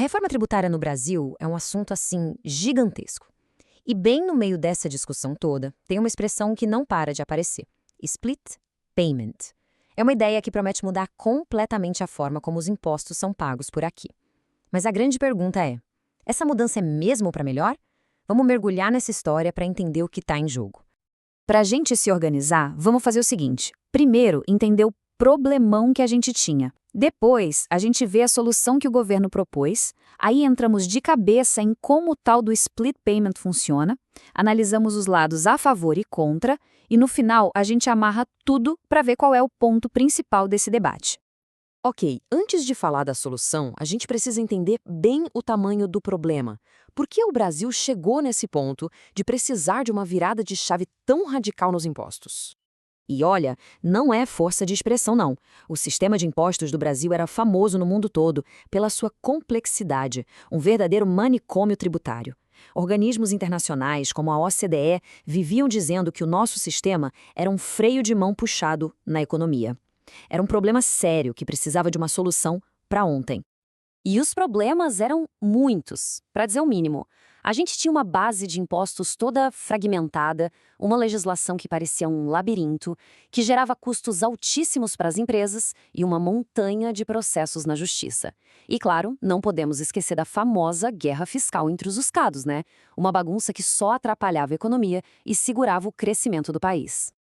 reforma tributária no Brasil é um assunto, assim, gigantesco. E bem no meio dessa discussão toda, tem uma expressão que não para de aparecer: split payment. É uma ideia que promete mudar completamente a forma como os impostos são pagos por aqui. Mas a grande pergunta é: essa mudança é mesmo para melhor? Vamos mergulhar nessa história para entender o que está em jogo. Para a gente se organizar, vamos fazer o seguinte: primeiro, entender o problemão que a gente tinha. Depois, a gente vê a solução que o governo propôs, aí entramos de cabeça em como o tal do split payment funciona, analisamos os lados a favor e contra, e no final a gente amarra tudo para ver qual é o ponto principal desse debate. Ok, antes de falar da solução, a gente precisa entender bem o tamanho do problema. Por que o Brasil chegou nesse ponto de precisar de uma virada de chave tão radical nos impostos? E olha, não é força de expressão, não. O sistema de impostos do Brasil era famoso no mundo todo pela sua complexidade, um verdadeiro manicômio tributário. Organismos internacionais, como a OCDE, viviam dizendo que o nosso sistema era um freio de mão puxado na economia. Era um problema sério que precisava de uma solução para ontem. E os problemas eram muitos, para dizer o mínimo. A gente tinha uma base de impostos toda fragmentada, uma legislação que parecia um labirinto, que gerava custos altíssimos para as empresas e uma montanha de processos na justiça. E, claro, não podemos esquecer da famosa guerra fiscal entre os estados, né? Uma bagunça que só atrapalhava a economia e segurava o crescimento do país.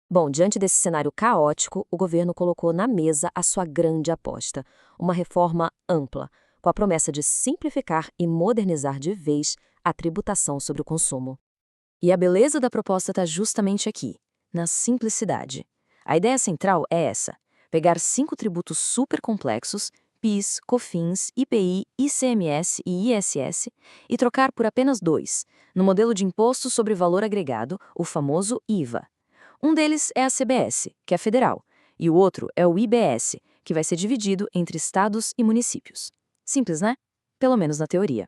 Bom, diante desse cenário caótico, o governo colocou na mesa a sua grande aposta, uma reforma ampla, com a promessa de simplificar e modernizar de vez a tributação sobre o consumo. E a beleza da proposta está justamente aqui, na simplicidade. A ideia central é essa: pegar 5 tributos super complexos, PIS, COFINS, IPI, ICMS e ISS, e trocar por apenas 2, no modelo de imposto sobre valor agregado, o famoso IVA. Um deles é a CBS, que é federal, e o outro é o IBS, que vai ser dividido entre estados e municípios. Simples, né? Pelo menos na teoria.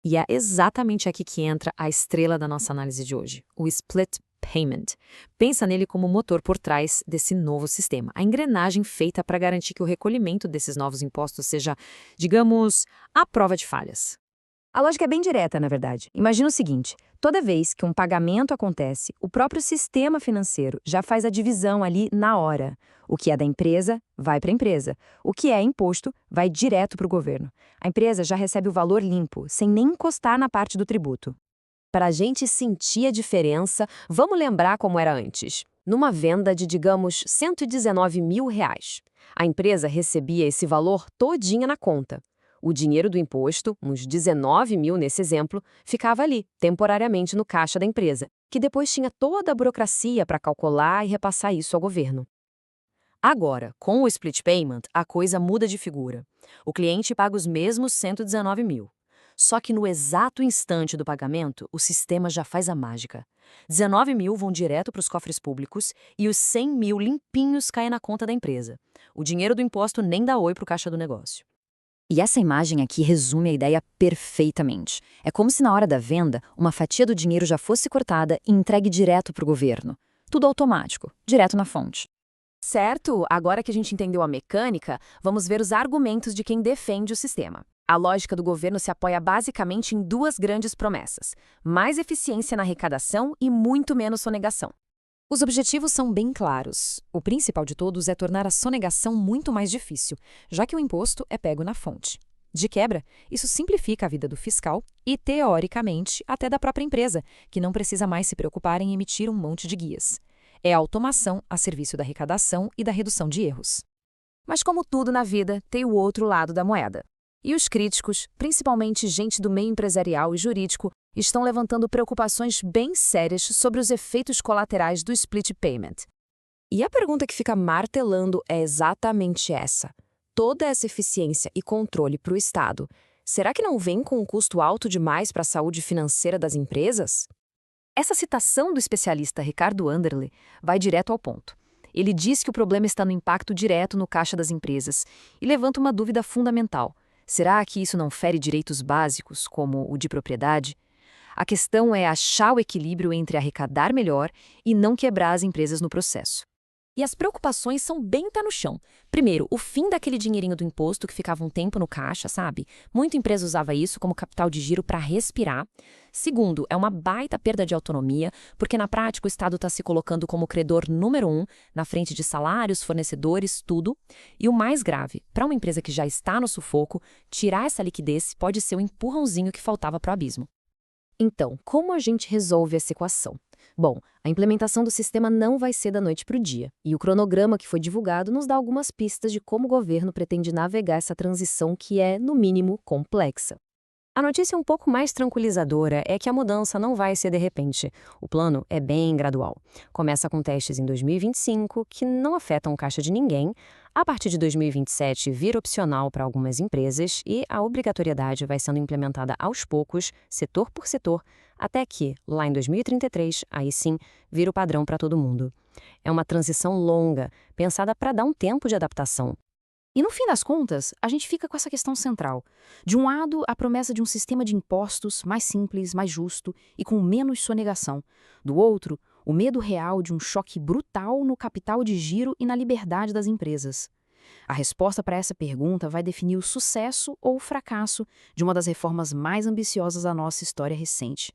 E é exatamente aqui que entra a estrela da nossa análise de hoje, o split payment. Pensa nele como o motor por trás desse novo sistema, a engrenagem feita para garantir que o recolhimento desses novos impostos seja, digamos, à prova de falhas. A lógica é bem direta, na verdade. Imagina o seguinte: toda vez que um pagamento acontece, o próprio sistema financeiro já faz a divisão ali na hora. O que é da empresa, vai para a empresa. O que é imposto, vai direto para o governo. A empresa já recebe o valor limpo, sem nem encostar na parte do tributo. Para a gente sentir a diferença, vamos lembrar como era antes. Numa venda de, digamos, R$ 119 mil, a empresa recebia esse valor todinha na conta. O dinheiro do imposto, uns 19 mil nesse exemplo, ficava ali, temporariamente no caixa da empresa, que depois tinha toda a burocracia para calcular e repassar isso ao governo. Agora, com o split payment, a coisa muda de figura. O cliente paga os mesmos 119 mil. Só que no exato instante do pagamento, o sistema já faz a mágica. 19 mil vão direto para os cofres públicos e os 100 mil limpinhos caem na conta da empresa. O dinheiro do imposto nem dá oi para o caixa do negócio. E essa imagem aqui resume a ideia perfeitamente. É como se na hora da venda, uma fatia do dinheiro já fosse cortada e entregue direto para o governo. Tudo automático, direto na fonte. Certo, agora que a gente entendeu a mecânica, vamos ver os argumentos de quem defende o sistema. A lógica do governo se apoia basicamente em 2 grandes promessas: mais eficiência na arrecadação e muito menos sonegação. Os objetivos são bem claros. O principal de todos é tornar a sonegação muito mais difícil, já que o imposto é pego na fonte. De quebra, isso simplifica a vida do fiscal e, teoricamente, até da própria empresa, que não precisa mais se preocupar em emitir um monte de guias. É a automação a serviço da arrecadação e da redução de erros. Mas como tudo na vida, tem o outro lado da moeda. E os críticos, principalmente gente do meio empresarial e jurídico, estão levantando preocupações bem sérias sobre os efeitos colaterais do split payment. E a pergunta que fica martelando é exatamente essa: toda essa eficiência e controle para o Estado, será que não vem com um custo alto demais para a saúde financeira das empresas? Essa citação do especialista Ricardo Anderle vai direto ao ponto. Ele diz que o problema está no impacto direto no caixa das empresas e levanta uma dúvida fundamental: será que isso não fere direitos básicos, como o de propriedade? A questão é achar o equilíbrio entre arrecadar melhor e não quebrar as empresas no processo. E as preocupações são bem pé no chão. Primeiro, o fim daquele dinheirinho do imposto que ficava um tempo no caixa, sabe? Muita empresa usava isso como capital de giro para respirar. Segundo, é uma baita perda de autonomia, porque na prática o Estado está se colocando como credor número 1, na frente de salários, fornecedores, tudo. E o mais grave, para uma empresa que já está no sufoco, tirar essa liquidez pode ser o empurrãozinho que faltava para o abismo. Então, como a gente resolve essa equação? Bom, a implementação do sistema não vai ser da noite para o dia, e o cronograma que foi divulgado nos dá algumas pistas de como o governo pretende navegar essa transição que é, no mínimo, complexa. A notícia um pouco mais tranquilizadora é que a mudança não vai ser de repente. O plano é bem gradual. Começa com testes em 2025, que não afetam o caixa de ninguém. A partir de 2027, vira opcional para algumas empresas e a obrigatoriedade vai sendo implementada aos poucos, setor por setor, até que, lá em 2033, aí sim, vira o padrão para todo mundo. É uma transição longa, pensada para dar um tempo de adaptação. E no fim das contas, a gente fica com essa questão central. De um lado, a promessa de um sistema de impostos mais simples, mais justo e com menos sonegação. Do outro, o medo real de um choque brutal no capital de giro e na liberdade das empresas. A resposta para essa pergunta vai definir o sucesso ou o fracasso de uma das reformas mais ambiciosas da nossa história recente.